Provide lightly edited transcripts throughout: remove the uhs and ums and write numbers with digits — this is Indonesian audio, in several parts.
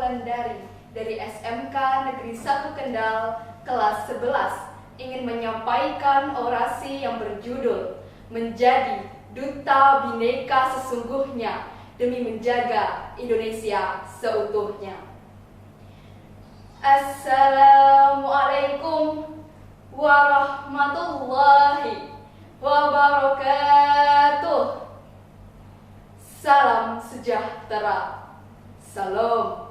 Wulandari dari SMK Negeri 1 Kendal kelas 11 ingin menyampaikan orasi yang berjudul Menjadi Duta Bhinneka Sesungguhnya demi menjaga Indonesia seutuhnya. Assalamualaikum warahmatullahi wabarakatuh. Salam sejahtera. Salam.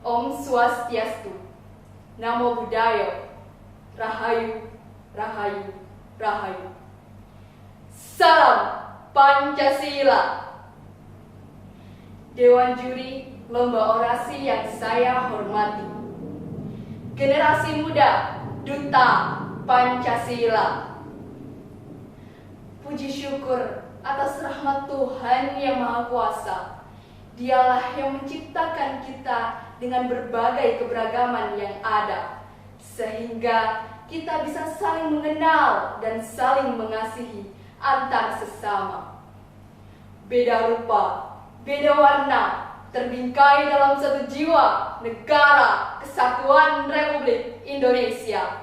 Om Swastiastu. Namo Buddhaya. Rahayu, Rahayu, Rahayu. Salam Pancasila. Dewan Juri Lomba Orasi yang saya hormati, generasi muda Duta Pancasila. Puji syukur atas rahmat Tuhan Yang Maha Kuasa. Dialah yang menciptakan kita dengan berbagai keberagaman yang ada, sehingga kita bisa saling mengenal dan saling mengasihi antar sesama. Beda rupa, beda warna, terbingkai dalam satu jiwa negara Kesatuan Republik Indonesia.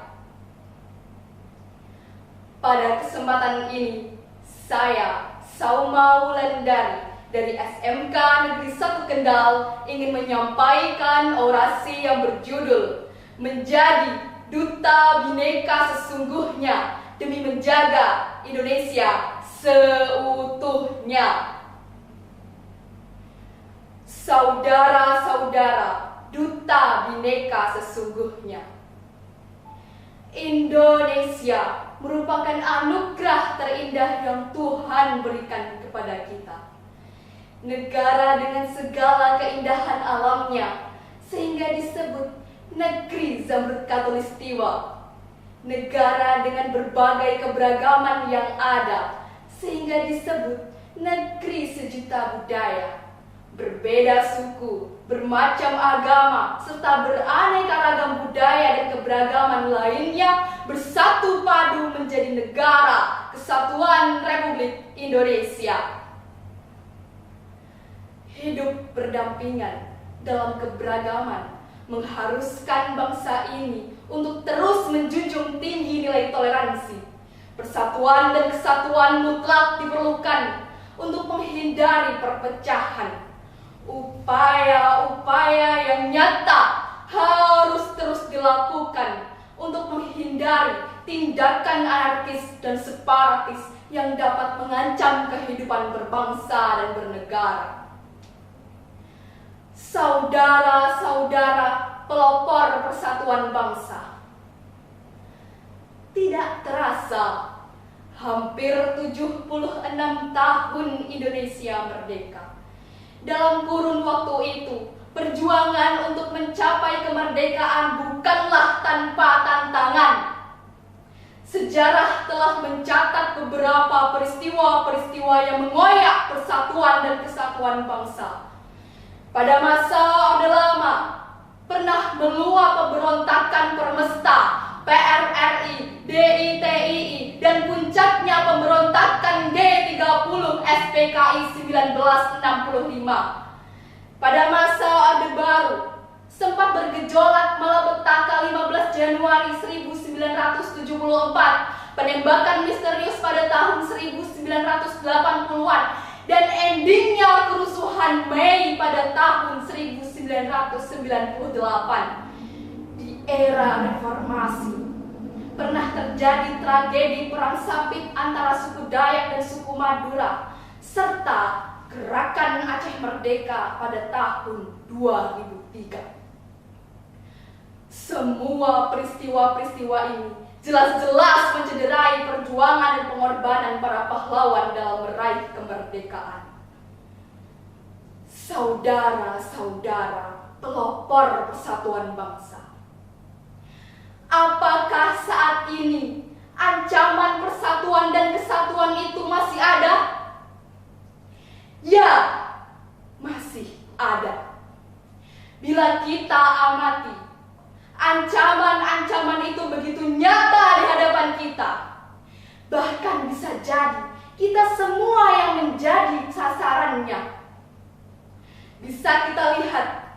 Pada kesempatan ini, saya, Sauma Wulandari dari SMK Negeri 1 Kendal ingin menyampaikan orasi yang berjudul Menjadi Duta Bhinneka Sesungguhnya demi menjaga Indonesia seutuhnya. Saudara-saudara Duta Bhinneka Sesungguhnya, Indonesia merupakan anugerah terindah yang Tuhan berikan kepada kita. Negara dengan segala keindahan alamnya, sehingga disebut negeri Zamrud Khatulistiwa. Negara dengan berbagai keberagaman yang ada, sehingga disebut negeri sejuta budaya. Berbeda suku, bermacam agama, serta beraneka ragam budaya dan keberagaman lainnya bersatu padu menjadi negara Kesatuan Republik Indonesia. Hidup berdampingan dalam keberagaman mengharuskan bangsa ini untuk terus menjunjung tinggi nilai toleransi. Persatuan dan kesatuan mutlak diperlukan untuk menghindari perpecahan. Upaya-upaya yang nyata harus terus dilakukan untuk menghindari tindakan anarkis dan separatis yang dapat mengancam kehidupan berbangsa dan bernegara. Saudara-saudara pelopor persatuan bangsa, tidak terasa hampir 76 tahun Indonesia merdeka. Dalam kurun waktu itu, perjuangan untuk mencapai kemerdekaan bukanlah tanpa tantangan. Sejarah telah mencatat beberapa peristiwa-peristiwa yang mengoyak persatuan dan kesatuan bangsa. Pada masa Orde Lama, pernah meluap pemberontakan Permesta, PRRI, DITII, dan puncaknya pemberontakan G30 SPKI 1965. Pada masa Orde Baru, sempat bergejolak malapetaka 15 Januari 1974, penembakan misterius pada tahun 1980-an, dan endingnya kerusuhan Mei pada tahun 1998. Di era reformasi, pernah terjadi tragedi perang sapit antara suku Dayak dan suku Madura, serta gerakan Aceh Merdeka pada tahun 2003. Semua peristiwa-peristiwa ini jelas-jelas mencederai perjuangan dan pengorbanan para pahlawan dalam meraih kemerdekaan. Saudara-saudara pelopor persatuan bangsa, apakah saat ini ancaman persatuan dan kesatuan itu masih ada? Ya, masih ada. Bila kita amati, ancaman-ancaman itu begitu nyata di hadapan kita. Bahkan bisa jadi kita semua yang menjadi sasarannya. Bisa kita lihat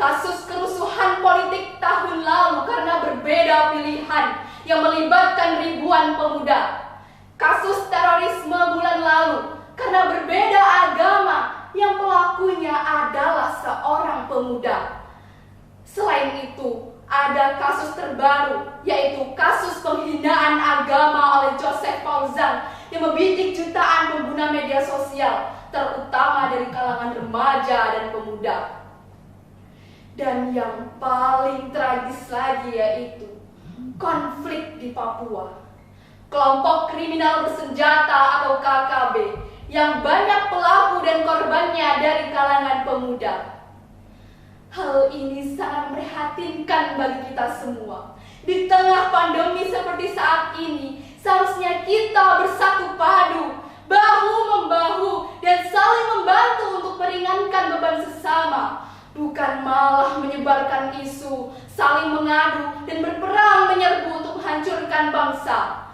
Kasus kerusuhan politik tahun lalu karena berbeda pilihan yang melibatkan ribuan pemuda. Kasus terorisme bulan lalu karena berbeda agama yang pelakunya adalah seorang pemuda. Selain itu, ada kasus terbaru, yaitu kasus penghinaan agama oleh Joseph Paul Zhang yang membidik jutaan pengguna media sosial, terutama dari kalangan remaja dan pemuda. Dan yang paling tragis lagi yaitu konflik di Papua. Kelompok kriminal bersenjata atau KKB yang banyak pelaku dan korbannya dari kalangan pemuda. Hal ini sangat memprihatinkan bagi kita semua. Di tengah pandemi seperti saat ini, seharusnya kita bersatu padu, bahu-membahu, dan saling membantu untuk meringankan beban sesama, bukan malah menyebarkan isu, saling mengadu, dan berperang menyerbu untuk menghancurkan bangsa.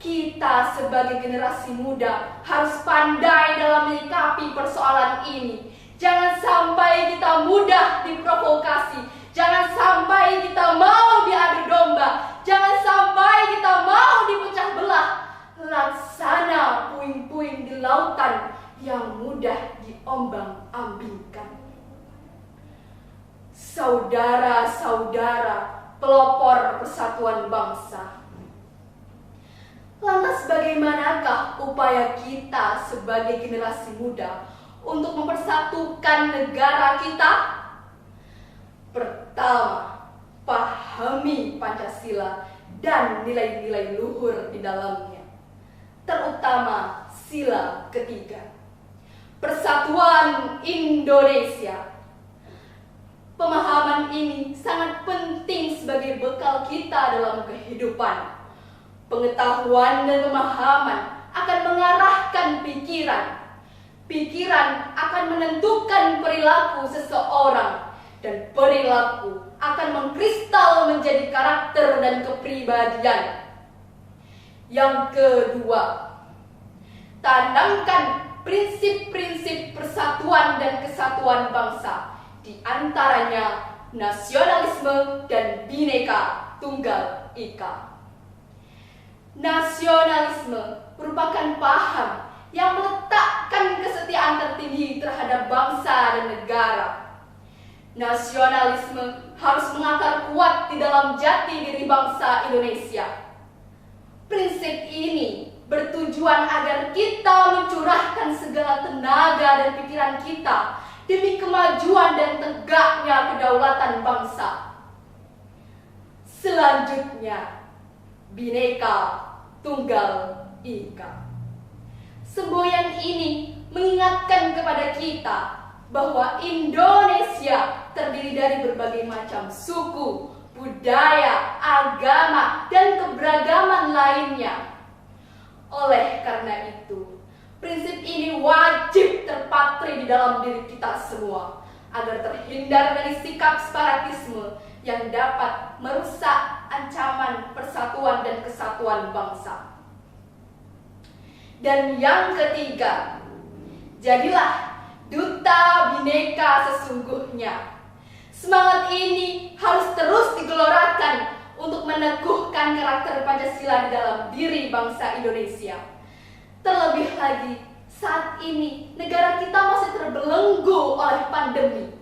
Kita sebagai generasi muda harus pandai dalam menyikapi persoalan ini. Jangan sampai kita mudah diprovokasi. Jangan sampai kita mau diadu domba. Jangan sampai kita mau dipecah belah. Laksana puing-puing di lautan yang mudah diombang-ambingkan. Saudara-saudara pelopor persatuan bangsa, lantas bagaimanakah upaya kita sebagai generasi muda untuk mempersatukan negara kita? Pertama, pahami Pancasila dan nilai-nilai luhur di dalamnya, terutama sila ketiga, Persatuan Indonesia. Pemahaman ini sangat penting sebagai bekal kita dalam kehidupan. Pengetahuan dan pemahaman akan mengarahkan pikiran. Pikiran akan menentukan perilaku seseorang, dan perilaku akan mengkristal menjadi karakter dan kepribadian. Yang kedua, tanamkan prinsip-prinsip persatuan dan kesatuan bangsa, di antaranya nasionalisme dan Bhinneka Tunggal Ika. Nasionalisme merupakan paham yang meletakkan kesetiaan tertinggi terhadap bangsa dan negara. Nasionalisme harus mengakar kuat di dalam jati diri bangsa Indonesia. Prinsip ini bertujuan agar kita mencurahkan segala tenaga dan pikiran kita demi kemajuan dan tegaknya kedaulatan bangsa. Selanjutnya, Bhinneka Tunggal Ika. Semboyan ini mengingatkan kepada kita bahwa Indonesia terdiri dari berbagai macam suku, budaya, agama, dan keberagaman lainnya. Oleh karena itu, prinsip ini wajib terpatri di dalam diri kita semua agar terhindar dari sikap separatisme yang dapat merusak ancaman persatuan dan kesatuan bangsa. Dan yang ketiga, jadilah duta Bhinneka sesungguhnya. Semangat ini harus terus digelorakan untuk meneguhkan karakter Pancasila di dalam diri bangsa Indonesia. Terlebih lagi, saat ini negara kita masih terbelenggu oleh pandemi.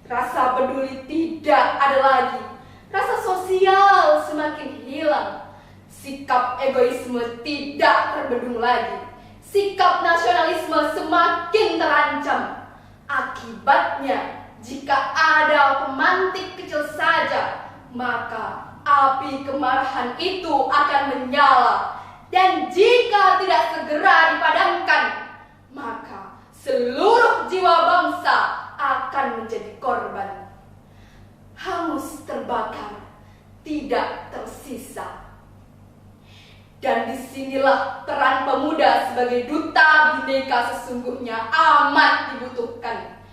Rasa peduli tidak ada lagi. Rasa sosial semakin hilang. Sikap egoisme tidak terbendung lagi. Sikap nasionalisme semakin terancam. Akibatnya, jika ada pemantik kecil saja, maka api kemarahan itu akan menyala. Dan jika tidak segera dipadamkan, maka seluruh jiwa bangsa akan menjadi korban. Hangus terbakar, tidak tersisa. Dan disinilah peran pemuda sebagai duta Bhinneka sesungguhnya amat dibutuhkan.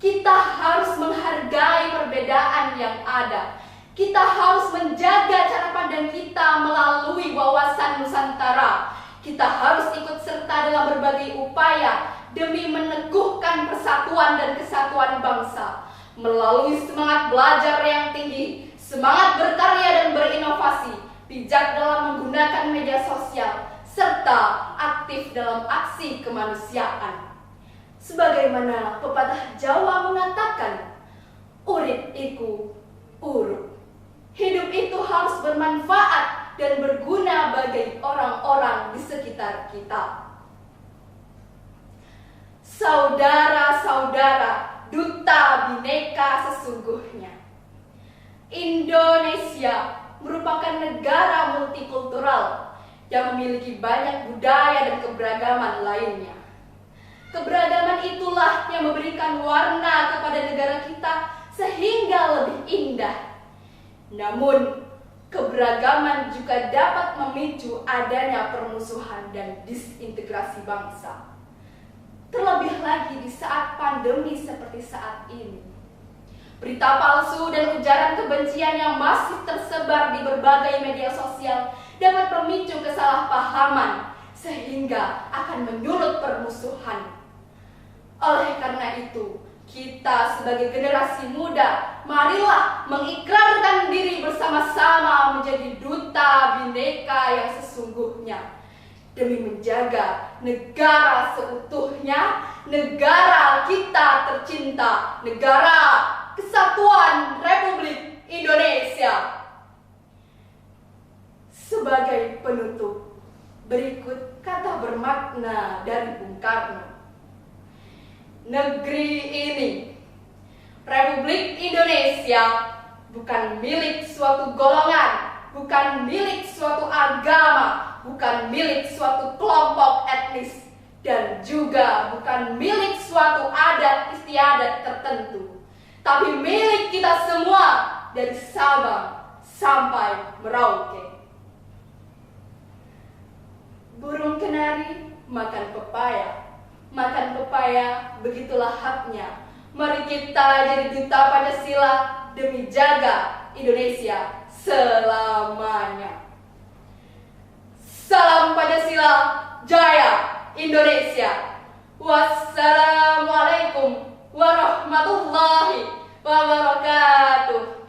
Kita harus menghargai perbedaan yang ada. Kita harus menjaga cara pandang kita melalui wawasan Nusantara. Kita harus ikut serta dalam berbagai upaya demi meneguhkan persatuan dan kesatuan bangsa, melalui semangat belajar yang tinggi, semangat berkarya dan berinovasi, bijak dalam menggunakan media sosial, serta aktif dalam aksi kemanusiaan. Sebagaimana pepatah Jawa mengatakan, urip iku urup. Hidup itu harus bermanfaat dan berguna bagi orang-orang di sekitar kita. Saudara-saudara, duta bineka sesungguhnya, Indonesia merupakan negara multikultural yang memiliki banyak budaya dan keberagaman lainnya. Keberagaman itulah yang memberikan warna kepada negara kita sehingga lebih indah. Namun, keberagaman juga dapat memicu adanya permusuhan dan disintegrasi bangsa. Terlebih lagi di saat pandemi seperti saat ini. Berita palsu dan ujaran kebencian yang masih tersebar di berbagai media sosial dapat memicu kesalahpahaman sehingga akan menyulut permusuhan. Oleh karena itu, kita sebagai generasi muda, marilah mengikrarkan diri bersama-sama menjadi duta bineka yang sesungguhnya demi menjaga negara seutuhnya, negara kita tercinta, negara Kesatuan Republik Indonesia. Sebagai penutup, berikut kata bermakna dari Bung Karno. Negeri ini, Republik Indonesia, bukan milik suatu golongan, bukan milik suatu agama, bukan milik suatu kelompok etnis, dan juga bukan milik suatu adat istiadat tertentu, tapi milik kita semua dari Sabang sampai Merauke. Burung kenari makan pepaya begitulah haknya. Mari kita jadi duta Pancasila demi jaga Indonesia selamanya. Salam Pancasila, jaya Indonesia. Wassalamualaikum warahmatullahi wabarakatuh.